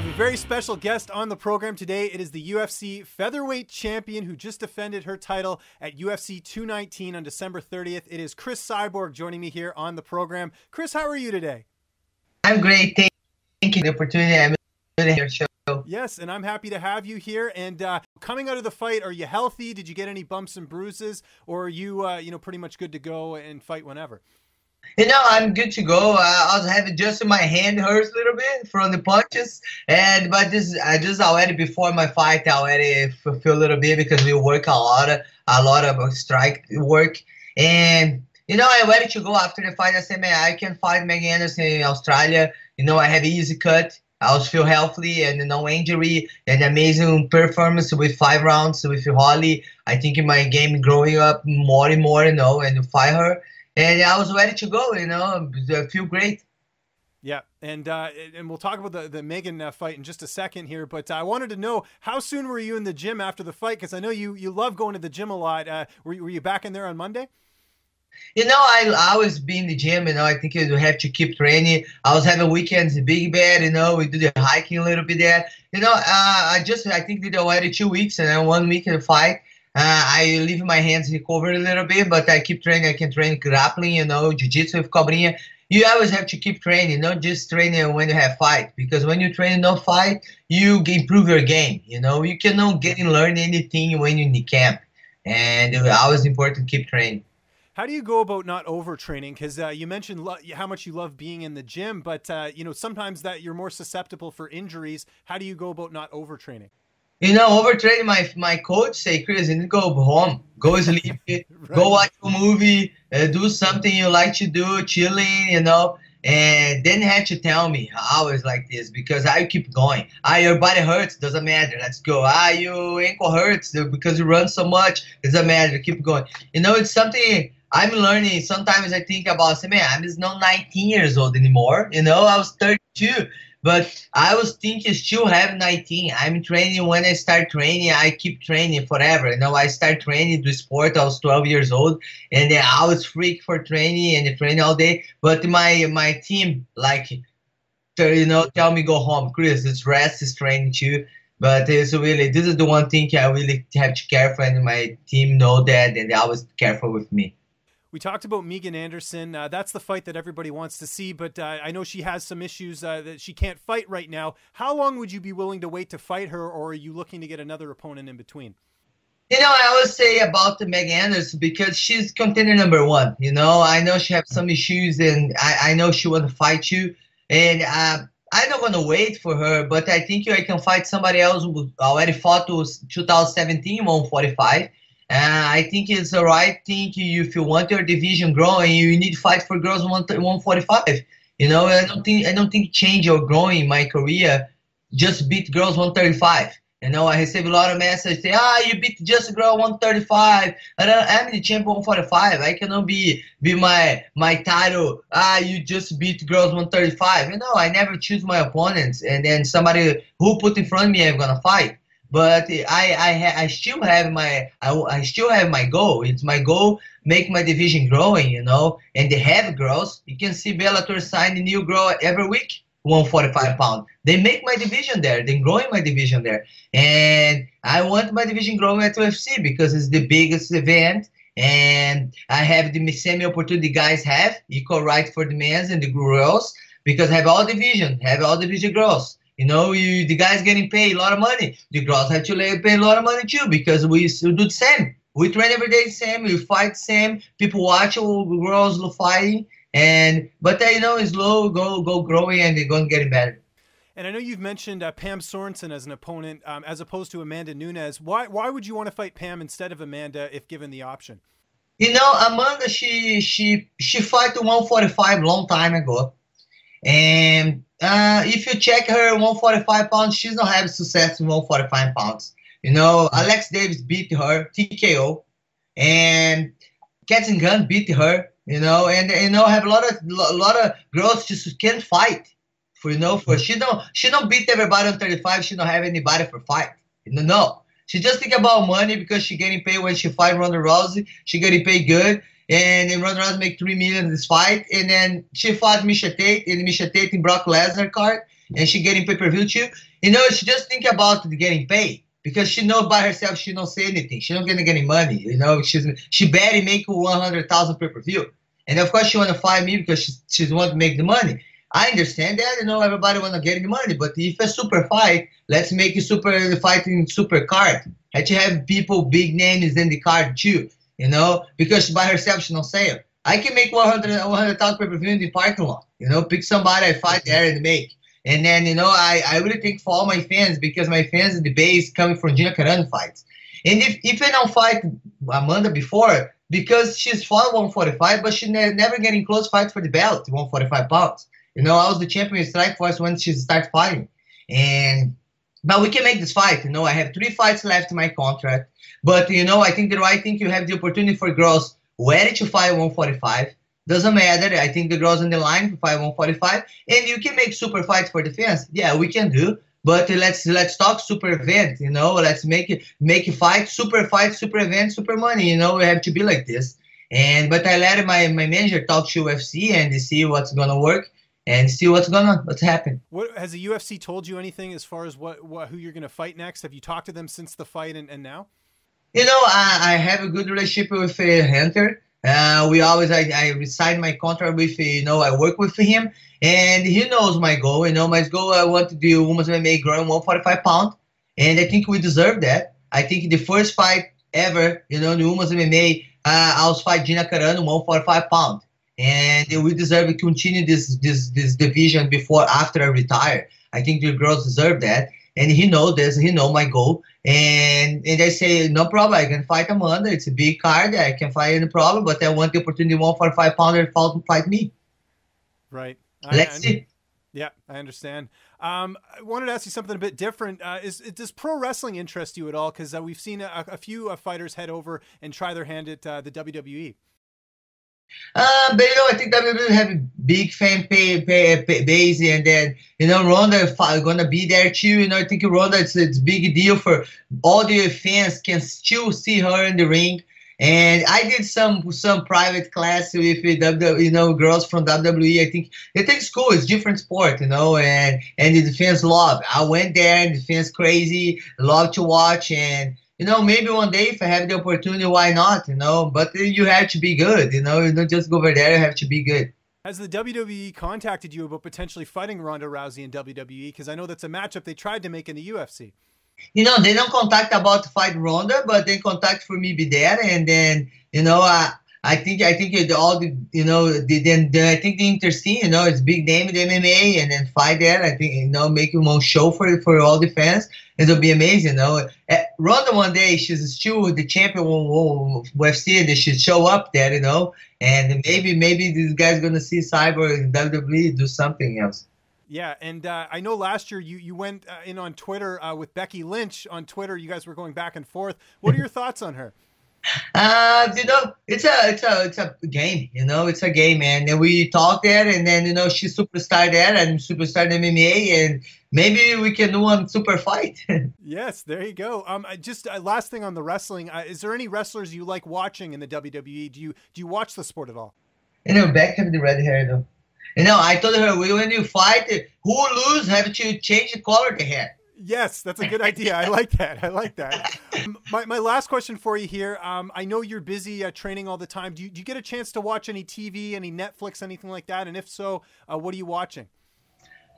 have a very special guest on the program today. It is the UFC featherweight champion who just defended her title at UFC 219 on December 30th. It is Cris Cyborg joining me here on the program. Cris, how are you today? I'm great. Thank you for the opportunity. I'm in your show. Yes, and I'm happy to have you here. And coming out of the fight, are you healthy? Did you get any bumps and bruises? Or are you, pretty much good to go and fight whenever? I'm good to go. I was having just my hand hurts a little bit from the punches, but I just already before my fight I already feel a little bit because we work a lot of strike work, and I'm ready to go after the fight. I said, man, I can fight Amanda Nunes in Australia. I have easy cut. I was feel healthy and no injury and amazing performance with 5 rounds with Holly. I think in my game growing up more and more, and fight her. And I was ready to go, I feel great. Yeah, and we'll talk about the Megan fight in just a second here, but I wanted to know, how soon were you in the gym after the fight? Because I know you love going to the gym a lot. Were you back in there on Monday? I always be in the gym, I think you have to keep training. I was having weekends in Big Bed, we do the hiking a little bit there. I think did already 2 weeks and then 1 week in the fight. I leave my hands recover a little bit, but I keep training. I can train grappling, jiu-jitsu with cobrinha. You always have to keep training, not just training when you have fight. Because when you train no fight, you improve your game. You cannot get and learn anything when you're in the camp. And it's always important to keep training. How do you go about not overtraining? Because you mentioned how much you love being in the gym, but sometimes that you're more susceptible for injuries. How do you go about not overtraining? Overtraining, my coach say, Cris, you need to go home, go sleep, right. Go watch a movie, do something you like to do, chilling, and then you have to tell me, always like this, because I keep going. Your body hurts, doesn't matter, let's go. Your ankle hurts because you run so much, doesn't matter, keep going. It's something I'm learning. Sometimes I think about, man, I'm just not 19 years old anymore, I was 32. But I was thinking still have 19. I'm training. When I start training, I keep training forever. I start training the sport. I was 12 years old, and then I was freak for training and training all day. But my team tell me go home, Cris. It's rest, is training too. But it's really, this is the one thing I really have to care for, and my team know that, and they always careful with me. We talked about Megan Anderson. That's the fight that everybody wants to see, but I know she has some issues that she can't fight right now. How long would you be willing to wait to fight her, or are you looking to get another opponent in between? I always say about the Megan Anderson because she's contender number 1. I know she has some issues, and I know she want to fight you. And I'm not going to wait for her, but I think I can fight somebody else who already fought to 2017 145. I think it's the right thing. If you want your division growing, you need to fight for girls 145. I don't think change or growing in my career just beat girls 135. I receive a lot of messages say, you beat just a girl 135. I'm the champion 145. I cannot be my title. You just beat girls 135. I never choose my opponents, and then somebody who put in front of me I'm gonna fight. But I still have my goal. It's my goal, make my division growing, and they have girls. You can see Bellator sign a new girl every week, 145 pounds. They make my division there. They're growing my division there. And I want my division growing at UFC because it's the biggest event. And I have the same opportunity guys have, equal rights for the men's and the girls, because I have all division girls. The guys getting paid a lot of money. The girls have to pay a lot of money too because we do the same. We train every day the same. We fight the same. People watch all girls fighting. But it's slow, go growing, and they're going to get better. And I know you've mentioned Pam Sorensen as an opponent as opposed to Amanda Nunes. Why would you want to fight Pam instead of Amanda if given the option? Amanda, she fought to 145 long time ago. And if you check her 145 pounds, she's not having success in 145 pounds. Alex Davis beat her, TKO, and Katzin Gunn beat her. Have a lot of girls just can't fight. She don't beat everybody on 35. She don't have anybody for fight. No. She just think about money because she getting paid when she fight Ronda Rousey. She getting paid good. And then Ronda Rousey make $3 million in this fight. And then she fought Misha Tate, and Misha Tate in Brock Lesnar card. And she getting pay-per-view too. you know, she just think about getting paid. Because she knows by herself, she don't say anything. She don't gonna get any money. You know, she barely make 100,000 pay-per-view. And of course, she want to fight me because she want to make the money. I understand that. You know, everybody want to get the money. But if a super fight, let's make a super fighting super card. Had to have people, big names in the card too. You know, because by herself, she don't say it. I can make 100,000 pay-per-view in the parking lot. You know, pick somebody, I fight there and make. And then, you know, I really think for all my fans, because my fans in the base coming from Gina Carano fights. And if I don't fight Amanda before, because she's fought 145, but she never getting close fights for the belt, 145 pounds. You know, I was the champion in Strikeforce when she started fighting. But we can make this fight. You know, I have 3 fights left in my contract. But, you know, I think the right thing, you have the opportunity for girls ready to fight 145. Doesn't matter. I think the girls on the line to fight 145, and you can make super fights for the fans. Yeah, we can do. But let's talk super event. You know, let's make a fight, super event, super money. You know, we have to be like this. But I let my manager talk to UFC and see what's gonna work and see what's happen. What has the UFC told you anything as far as who you're gonna fight next? Have you talked to them since the fight and now? You know, I have a good relationship with Hunter. I signed my contract with, you know, I work with him, and he knows my goal. You know, my goal, I want to do women's MMA growing 145 pounds, and I think we deserve that. I think the first fight ever, you know, in the women's MMA, I was fight Gina Carano 145 pounds, and we deserve to continue this division after I retire. I think the girls deserve that. And he knows this. He knows my goal. And I say, no problem. I can fight Amanda. It's a big card. I can fight any problem. But I want the opportunity 145 pounder to fight me. Right. Let's see. Yeah, I understand. I wanted to ask you something a bit different. Does pro wrestling interest you at all? Because we've seen a few fighters head over and try their hand at the WWE. But you know, I think WWE have a big fan base, and then, you know, Ronda gonna be there too. You know, I think Ronda, it's a big deal for all the fans can still see her in the ring. And I did some private class with you know, girls from WWE. I think it's cool. It's different sport, you know, and the fans love. I went there, and the fans crazy, love to watch. And you know, maybe one day if I have the opportunity, why not? You know, but you have to be good. You know, you don't just go over there. You have to be good. Has the WWE contacted you about potentially fighting Ronda Rousey in WWE? Because I know that's a matchup they tried to make in the UFC. You know, they don't contact about to fight Ronda, but they contact for me be there. And then, you know, I think all the, you know, I think the interesting, you know, it's big name in the MMA, and then fight there. I think, you know, make one show for all the fans. It'll be amazing, you know. Ronda one day, she's still the champion of UFC, and they should show up there, you know. And maybe this guy's gonna see Cyborg in WWE do something else. Yeah, and I know last year you went in on Twitter with Becky Lynch on Twitter. You guys were going back and forth. What are your thoughts on her? You know, it's a game. You know, it's a game, man. And we talk there, and then, you know, she's superstar there, and superstar in MMA, and maybe we can do one super fight. Yes, there you go. Just last thing on the wrestling. Is there any wrestlers you like watching in the WWE? Do you watch the sport at all? You know, Becky have the red hair though. You know, I told her, when you fight, who lose have to change the color of the hair. Yes, that's a good idea. I like that. I like that. My last question for you here. I know you're busy training all the time. Do you get a chance to watch any TV, any Netflix, anything like that? And if so, what are you watching?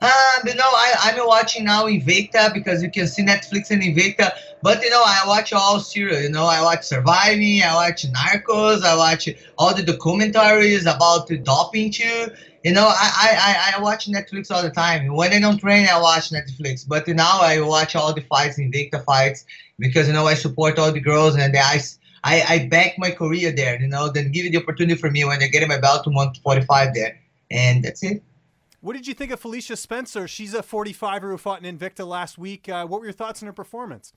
You know, I'm watching now Invicta, because you can see Netflix and Invicta. But, you know, I watch all series. You know, I watch Surviving, I watch Narcos, I watch all the documentaries about the doping too. You know, I watch Netflix all the time. When I don't train, I watch Netflix. But now I watch all the fights, Invicta fights, because, you know, I support all the girls, and I back my career there, you know, then give it the opportunity for me when I get my belt to 145 there. And that's it. What did you think of Felicia Spencer? She's a 45er who fought in Invicta last week. What were your thoughts on her performance?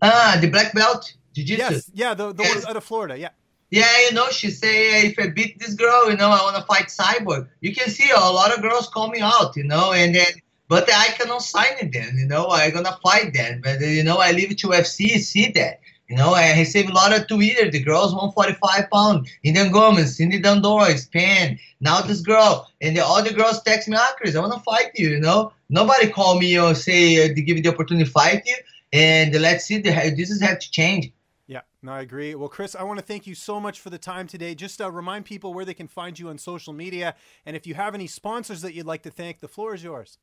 The black belt, jiu-jitsu. Yes, yeah, the one out of Florida, yeah. Yeah, you know, she say, if I beat this girl, you know, I want to fight Cyborg. You can see a lot of girls call me out, you know, and then, but I cannot sign it then, you know, I'm going to fight then. But, you know, I leave it to UFC, see that. You know, I receive a lot of Twitter. The girls 145 pounds. Indian Gomez, Cindy Dandora, Span. Now this girl. And all the girls text me, Chris, I want to fight you, you know. Nobody call me or say to give you the opportunity to fight you. And let's see, this has to change. Yeah, no, I agree. Well, Cris, I want to thank you so much for the time today. Just remind people where they can find you on social media. And if you have any sponsors that you'd like to thank, the floor is yours.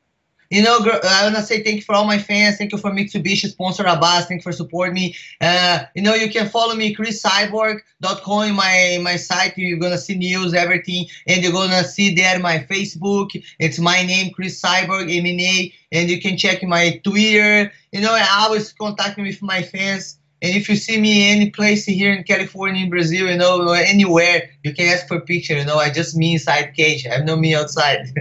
You know, I want to say thank you for all my fans. Thank you for Mitsubishi sponsor Abbas. Thank you for supporting me. You know, you can follow me, CrisCyborg.com, my site. You're going to see news, everything. And you're going to see there my Facebook. It's my name, Cris Cyborg, MMA. And you can check my Twitter. You know, I always contact me with my fans. And if you see me any place here in California, in Brazil, you know, anywhere, you can ask for a picture. You know, I just me inside cage. I have no me outside.